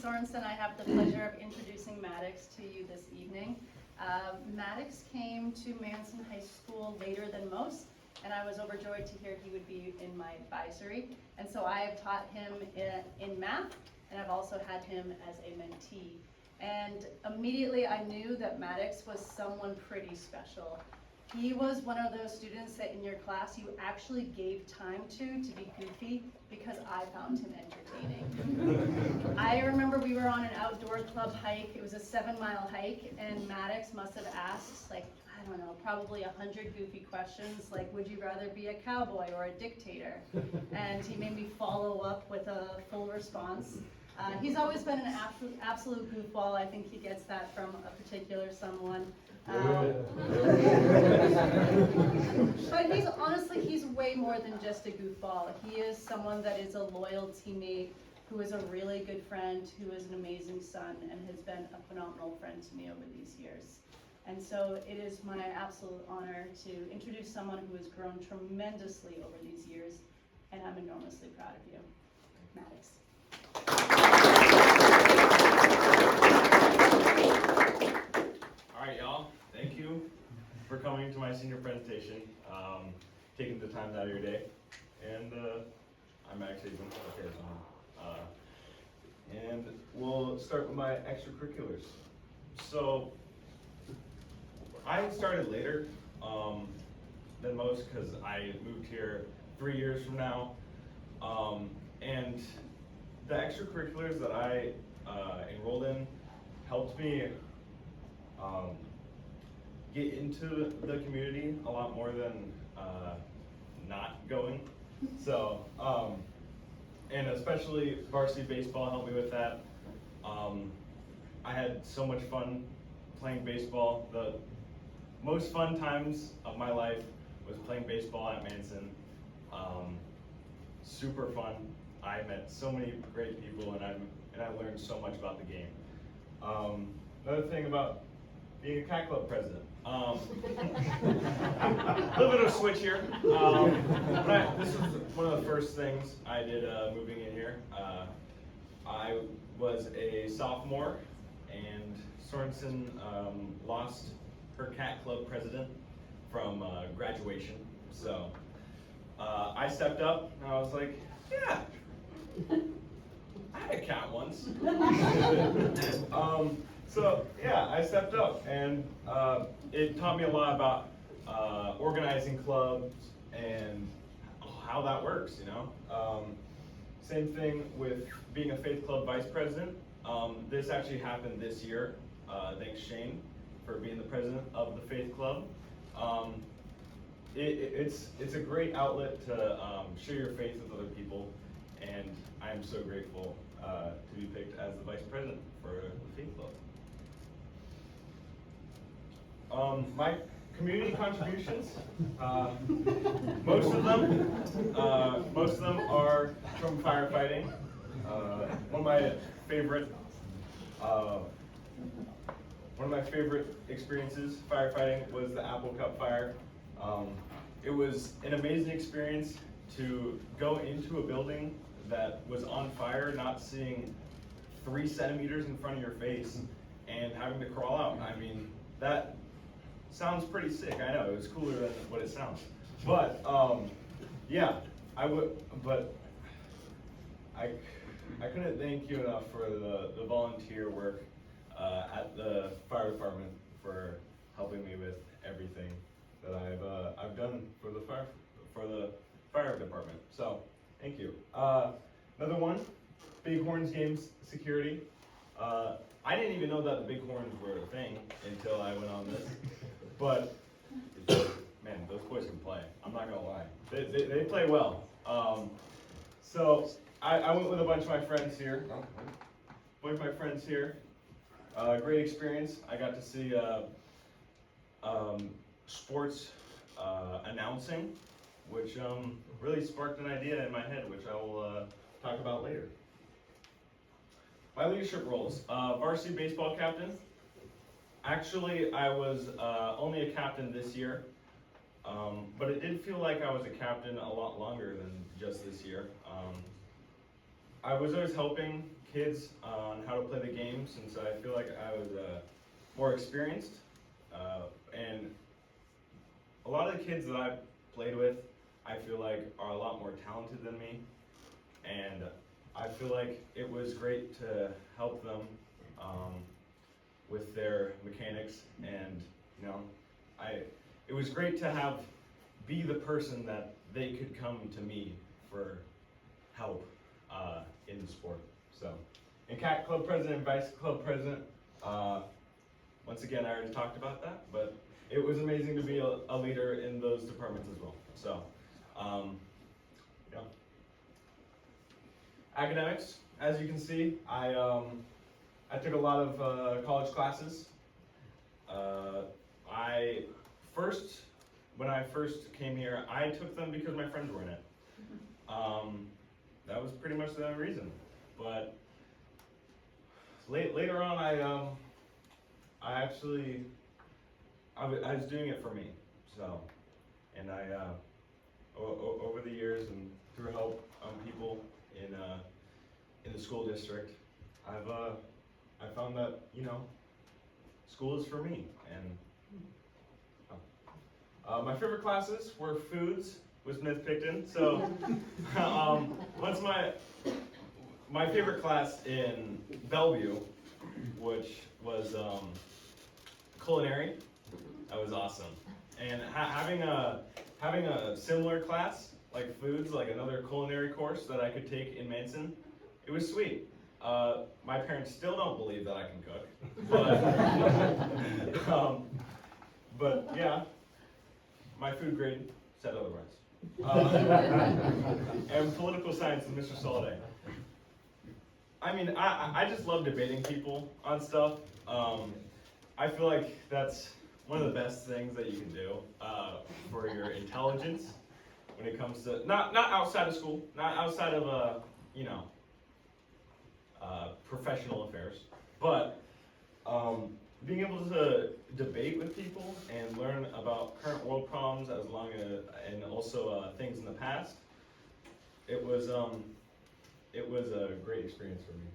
Sorensen. I have the pleasure of introducing Maddox to you this evening. Maddox came to Manson High School later than most, and I was overjoyed to hear he would be in my advisory. And so I have taught him in math, and I've also had him as a mentee. And immediately I knew that Maddox was someone pretty special. He was one of those students that in your class you actually gave time to be goofy because I found him entertaining. I remember we were on an outdoor club hike. It was a 7-mile hike, and Maddox must have asked, like, I don't know, probably 100 goofy questions, like, would you rather be a cowboy or a dictator? And he made me follow up with a full response. He's always been an absolute goofball. I think he gets that from a particular someone. But he's way more than just a goofball. He is someone that is a loyal teammate, who is a really good friend, who is an amazing son, and has been a phenomenal friend to me over these years. And so it is my absolute honor to introduce someone who has grown tremendously over these years, and I'm enormously proud of you. Maddox. All right, y'all. Thank you for coming to my senior presentation, taking the time out of your day. And I'm actually going to take and we'll start with my extracurriculars. So I started later than most because I moved here 3 years from now. And the extracurriculars that I enrolled in helped me get into the community a lot more than not going. So, and especially varsity baseball helped me with that. I had so much fun playing baseball. The most fun times of my life was playing baseball at Manson. Super fun. I met so many great people, and I learned so much about the game. Another thing about being a cat club president. A little bit of a switch here. This was one of the first things I did moving in here. I was a sophomore, and Sorensen lost her cat club president from graduation. So I stepped up, and I was like, yeah, I had a cat once. So yeah, I stepped up, and it taught me a lot about organizing clubs and how that works, you know. Same thing with being a Faith Club vice president. This actually happened this year. Thanks Shane for being the president of the Faith Club. It's a great outlet to share your faith with other people, and I'm so grateful to be picked as the vice president for the Faith Club. My community contributions, most of them are from firefighting. One of my favorite experiences firefighting was the Apple Cup fire. It was an amazing experience to go into a building that was on fire, not seeing 3 centimeters in front of your face, and having to crawl out. I mean, that sounds pretty sick. I know, it was cooler than what it sounds. But yeah, I couldn't thank you enough for the volunteer work at the fire department for helping me with everything that I've done for the fire department. So thank you. Another one, Bighorns games security. I didn't even know that the Bighorns were a thing until I went on this. But man, those boys can play. I'm not gonna lie. They play well. So I went with a bunch of my friends here. Great experience. I got to see sports announcing, which really sparked an idea in my head, which I will talk about later. My leadership roles: varsity baseball captain. Actually, I was only a captain this year, but it did feel like I was a captain a lot longer than just this year. I was always helping kids on how to play the game since I feel like I was more experienced. And a lot of the kids that I played with, I feel like are a lot more talented than me. And I feel like it was great to help them with their mechanics, and it was great to be the person that they could come to me for help in the sport. So, and CAT club president and vice club president, once again, I already talked about that, but it was amazing to be a leader in those departments as well. So, academics, as you can see, I took a lot of college classes. When I first came here, I took them because my friends were in it. That was pretty much the only reason. But later on, I was doing it for me. So, and over the years and through help people in the school district, I found that school is for me. And my favorite classes were foods with Ms. Picton. So once my favorite class in Bellevue, which was culinary, that was awesome. And having a similar class like foods, like another culinary course that I could take in Manson, it was sweet. My parents still don't believe that I can cook, but yeah, my food grade said otherwise. And political science with Mr. Soliday. I mean, I just love debating people on stuff. I feel like that's one of the best things that you can do for your intelligence when it comes to not outside of school, not outside of professional affairs, but being able to debate with people and learn about current world problems and also things in the past. It was a great experience for me,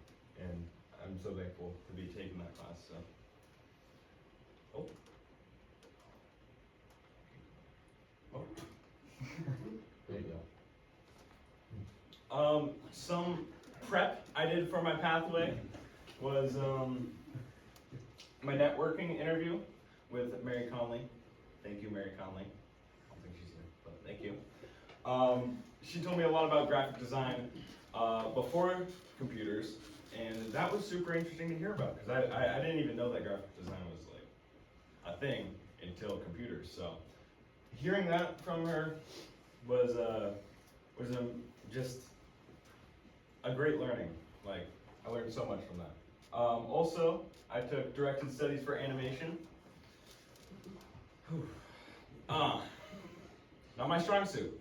and I'm so thankful to be taking that class. So. There you go. Some prep I did for my pathway was my networking interview with Mary Conley. Thank you, Mary Conley. I don't think she's here, but thank you. She told me a lot about graphic design before computers, and that was super interesting to hear about because I didn't even know that graphic design was like a thing until computers. So hearing that from her was just a great learning. Like, I learned so much from that. Also, I took directed studies for animation. Not my strong suit,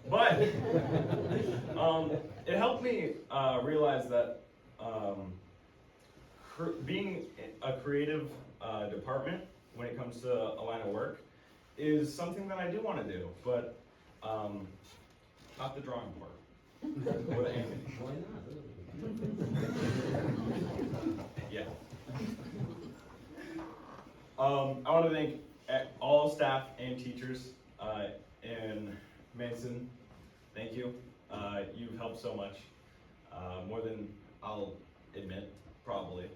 but it helped me realize that being a creative department when it comes to a line of work is something that I do want to do, but not the drawing part or the animation. Why not? Yeah. I want to thank all staff and teachers in Manson. Thank you. You've helped so much, more than I'll admit, probably.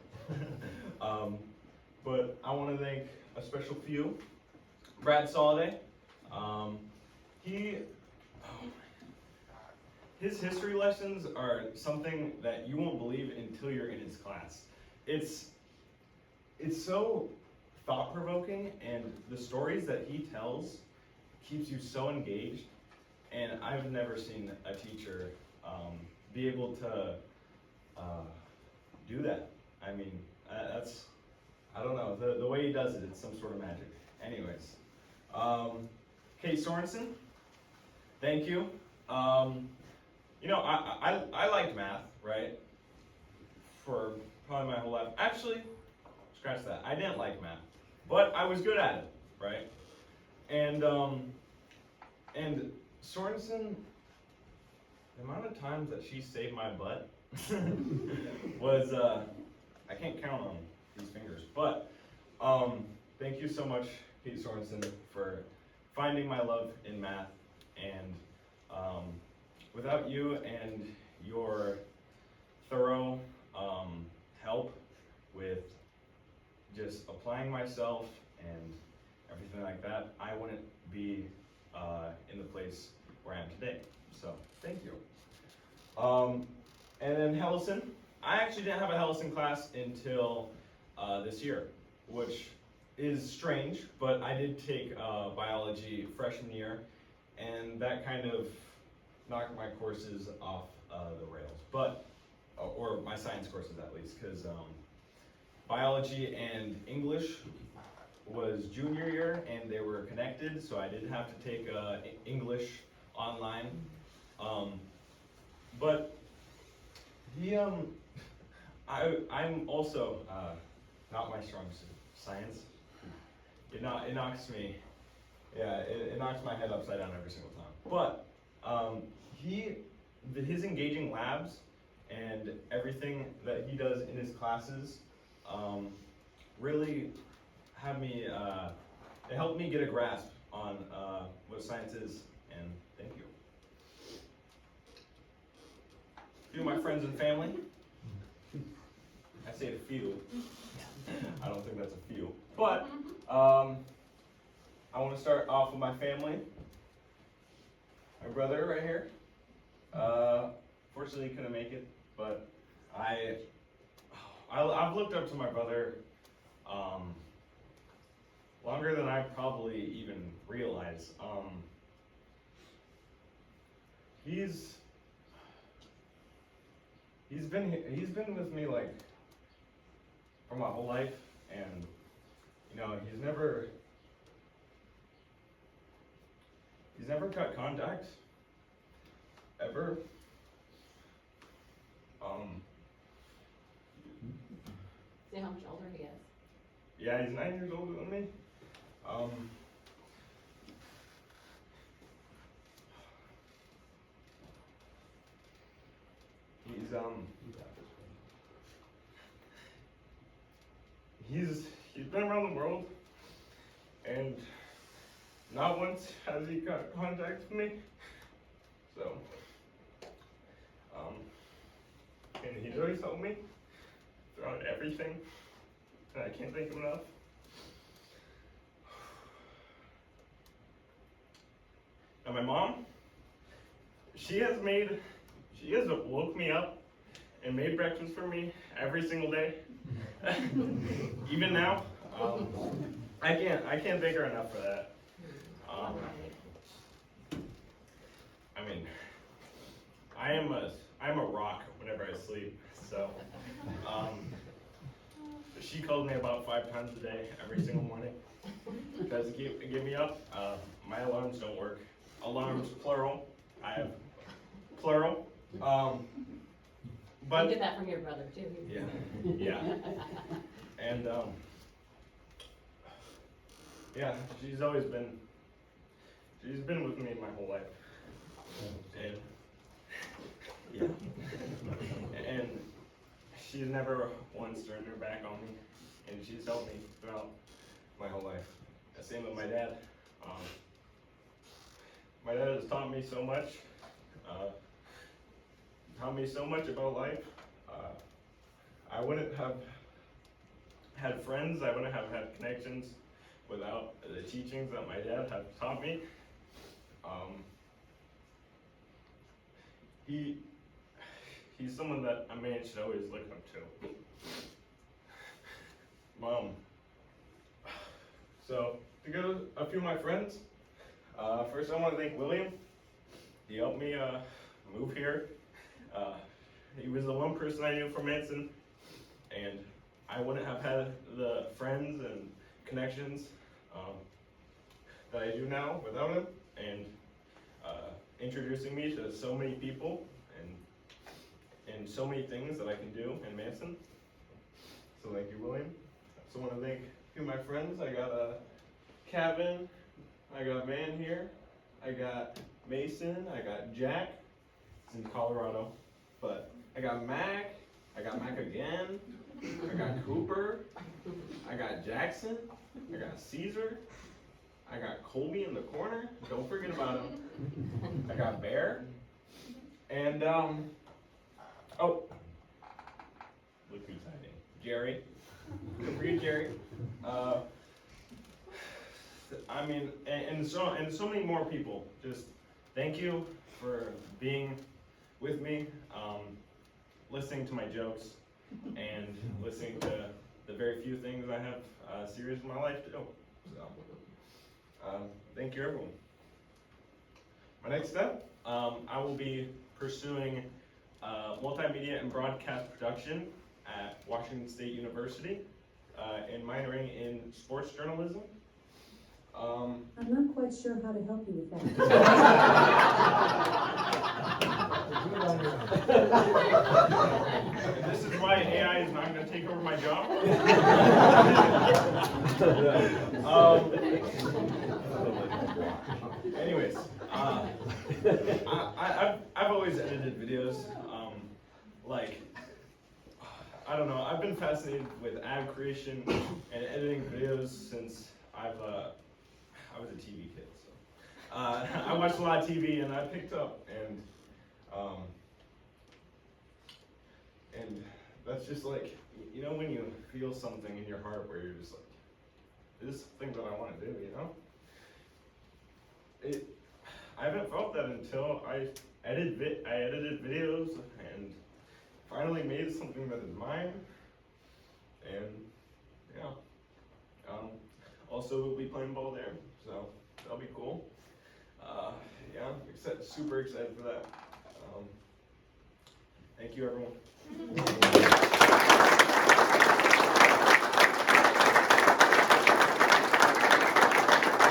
But I want to thank a special few. Brad Soliday. His history lessons are something that you won't believe until you're in his class. It's so thought-provoking, and the stories that he tells keeps you so engaged, and I've never seen a teacher be able to do that. I mean, I don't know, the way he does it, it's some sort of magic. Anyways, Kate Sorensen, thank you. I liked math, right? For probably my whole life. Actually, scratch that. I didn't like math, but I was good at it, right? And Sorensen, the amount of times that she saved my butt was, I can't count on these fingers, but, thank you so much, Pete Sorensen, for finding my love in math, and, without you and your thorough, help with just applying myself and everything like that, I wouldn't be, in the place where I am today, so, thank you. And then Hellison, I actually didn't have a Hellison class until this year, which is strange, but I did take biology freshman year, and that kind of knocked my courses off the rails, but, or my science courses at least, because biology and English was junior year, and they were connected, so I did have to take English online. But he, I'm also not my strong suit. Science, it knocks me, yeah, it knocks my head upside down every single time. But his engaging labs and everything that he does in his classes really have me, it helped me get a grasp on what science is, and thank you. A few of my friends and family. I say a few. I don't think that's a few. But I want to start off with my family. My brother right here. Fortunately couldn't make it, but I've looked up to my brother longer than I probably even realize. He's been with me like for my whole life, and you know, he's never cut contact ever. See how much older he is. Yeah, he's 9 years older than me. He's been around the world, and not once has he got contact with me. So, and he's always helped me throughout everything, and I can't thank him enough. And my mom, she has woke me up and made breakfast for me every single day. Even now, I can't thank her enough for that. I mean, I am a rock whenever I sleep. So, she calls me about 5 times a day, every single morning, because to get me up. My alarms don't work. Alarms, plural. I have plural. But You did that from your brother too. yeah. And yeah, she's been with me my whole life. And yeah. And she's never once turned her back on me, and she's helped me throughout my whole life. Same with my dad. My dad has taught me so much. Taught me so much about life. I wouldn't have had friends, I wouldn't have had connections without the teachings that my dad had taught me. He's someone that a man should always look up to. So, to go to a few of my friends, first I want to thank William. He helped me move here. He was the one person I knew from Manson, and I wouldn't have had the friends and connections that I do now without him, and introducing me to so many people and so many things that I can do in Manson. So thank you, William. I also want to thank a few of my friends. I got Kevin, I got Van here, I got Mason, I got Jack. It's in Colorado, but I got Mac. I got Mac again. I got Cooper. I got Jackson. I got Caesar. I got Colby in the corner. Don't forget about him. I got Bear. And, oh, look who's hiding. Jerry. Don't forget Jerry. I mean, and so many more people. Just thank you for being with me, listening to my jokes, and listening to the very few things I have serious in my life to do. So, thank you, everyone. My next step, I will be pursuing multimedia and broadcast production at Washington State University, and minoring in sports journalism. I'm not quite sure how to help you with that. And this is why AI is not going to take over my job. Anyways, I've always edited videos. Like, I don't know. I've been fascinated with ad creation and editing videos since I was a TV kid. So I watched a lot of TV, and I picked up, and that's just like, you know, when you feel something in your heart where you're just like, this is something that I want to do, you know? I haven't felt that until I edited videos and finally made something that is mine, and yeah. Also, we'll be playing ball there, so that'll be cool. Yeah, super excited for that. Thank you, everyone.